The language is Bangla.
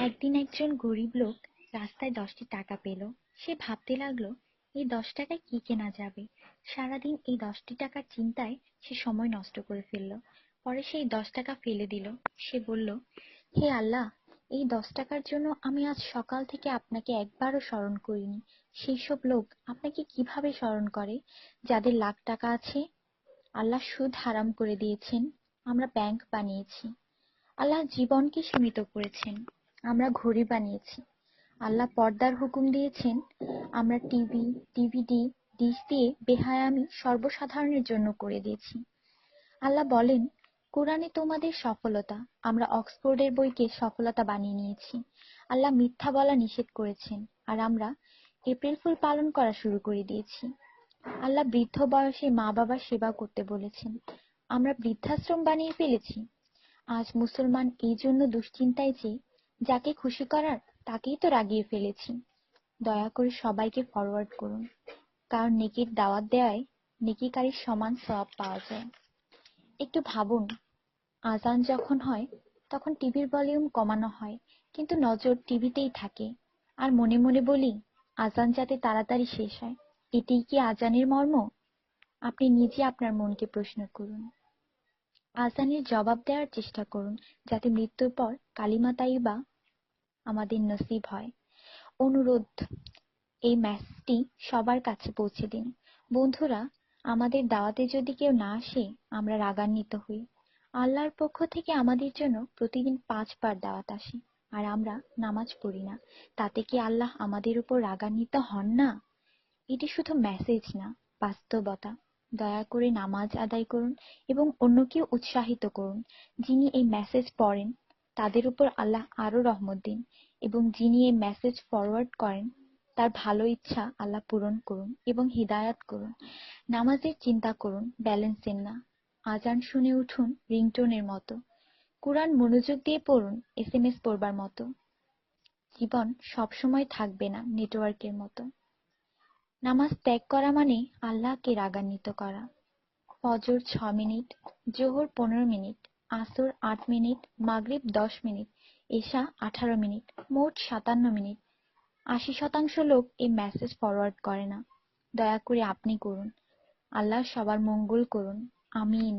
একদিন একজন গরিব লোক রাস্তায় 10টি টাকা পেল। সে ভাবতে লাগলো, এই 10 টাকায় কি কেনা যাবে। সারাদিন এই 10টি টাকার চিন্তায় সে সময় নষ্ট করে ফেলল। পরে সেই 10 টাকা ফেলে দিল। সে বলল, হে আল্লাহ, এই 10 টাকার জন্য আমি আজ সকাল থেকে আপনাকে একবারও স্মরণ করিনি। সেই সব লোক আপনাকে কিভাবে স্মরণ করে যাদের লাখ টাকা আছে? আল্লাহ সুদ হারাম করে দিয়েছেন, আমরা ব্যাংক বানিয়েছি। আল্লাহ জীবনকে সীমিত করেছেন, আমরা ঘড়ি বানিয়েছি। আল্লাহ পর্দার হুকুম দিয়েছেন, আমরা টিভি, ডিভিডি, ডিশ দিয়ে বেহায়ামি সর্বসাধারণের জন্য করে দিয়েছি। আল্লাহ বলেন, কোরআনে তোমাদের সফলতা, আমরা অক্সফোর্ডের বইকে সফলতা বানিয়ে নিয়েছি। আল্লাহ মিথ্যা বলা নিষেধ করেছেন, আর আমরা এপ্রিল ফুল পালন করা শুরু করে দিয়েছি। আল্লাহ বৃদ্ধ বয়সে মা বাবার সেবা করতে বলেছেন, আমরা বৃদ্ধাশ্রম বানিয়ে ফেলেছি। আজ মুসলমান এই জন্য দুশ্চিন্তায় যে যাকে খুশি করার তাকেই তো রাগিয়ে ফেলেছি। দয়া করে সবাইকে ফরওয়ার্ড করুন, কারণ নেকির দাওয়াত দেওয়ায় নেকিকারীর সমান সওয়াব পাওয়া যায়। একটু ভাবুন, আজান যখন হয় তখন টিভির ভলিউম কমানো হয়, কিন্তু নজর টিভিতেই থাকে। আর মনে মনে বলি, আজান যাতে তাড়াতাড়ি শেষ হয়। এটিই কি আজানের মর্ম? আপনি নিজে আপনার মনকে প্রশ্ন করুন। আজানের জবাব দেওয়ার চেষ্টা করুন, যাতে মৃত্যুর পর কালিমা তাইয়্যিবা আমাদের নসিব হয়। অনুরোধ, এই মেসেজটি সবার কাছে পৌঁছে দিন। বন্ধুরা, আমাদের দাওয়াতে যদি কেউ না আসে, আমরা রাগান্বিত হই। আল্লাহর পক্ষ থেকে আমাদের জন্য প্রতিদিন 5 বার দাওয়াত আসে, আর আমরা নামাজ পড়ি না। তাতে কি আল্লাহ আমাদের উপর রাগান্বিত হন না? এটি শুধু মেসেজ না, বাস্তবতা। দয়া করে নামাজ আদায় করুন এবং অন্যকে উৎসাহিত করুন। যিনি এই মেসেজ পড়েন তাদের উপর আল্লাহ আরো রহমত দিন, এবং যিনি এই মেসেজ ফরওয়ার্ড করেন তার ভালো ইচ্ছা আল্লাহ পূরণ করুন এবং হিদায়াত করুন। নামাজের চিন্তা করুন, ব্যালেন্সের না। আজান শুনে উঠুন রিংটোনের মতো। কুরআন মনোযোগ দিয়ে পড়ুন, এসএমএস পড়বার মতো। জীবন সবসময় থাকবে না নেটওয়ার্কের মতো। নামাজ ত্যাগ করা মানে আল্লাহকে রাগান্বিত করা। ফজর 6 মিনিট, জোহর 15 মিনিট, আসর 8 মিনিট, মাগরিব 10 মিনিট, এশা 18 মিনিট, মোট 57 মিনিট। 80% লোক এই মেসেজ ফরওয়ার্ড করে না। দয়া করে আপনি করুন। আল্লাহ সবার মঙ্গল করুন। আমিন।